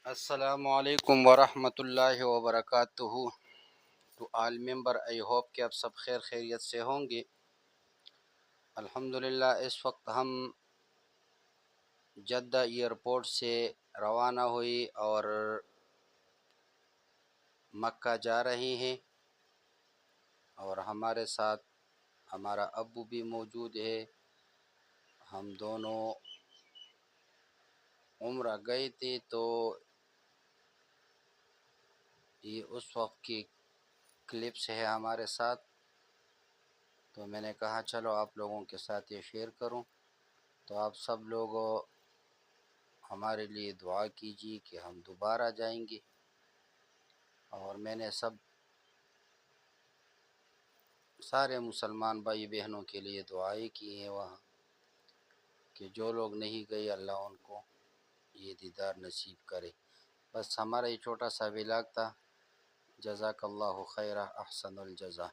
السلام علیکم ورحمۃ اللہ وبرکاتہ. تو آل ممبر آئی ہوپ کہ آپ سب خیر خیریت سے ہوں گے. الحمدللہ اس وقت ہم جدہ ایئرپورٹ سے روانہ ہوئی اور مکہ جا رہے ہیں، اور ہمارے ساتھ ہمارا ابو بھی موجود ہے. ہم دونوں عمرہ گئے تھے، تو یہ اس وقت کی کلپس ہے ہمارے ساتھ. تو میں نے کہا چلو آپ لوگوں کے ساتھ یہ شیئر کروں. تو آپ سب لوگ ہمارے لیے دعا کیجیے کہ ہم دوبارہ جائیں گے. اور میں نے سارے مسلمان بھائی بہنوں کے لیے دعائیں کی ہیں وہاں، کہ جو لوگ نہیں گئے اللہ ان کو یہ دیدار نصیب کرے. بس ہمارا یہ چھوٹا سا ولاگ تھا. جزاک اللہ خیرہ، احسن الجزا.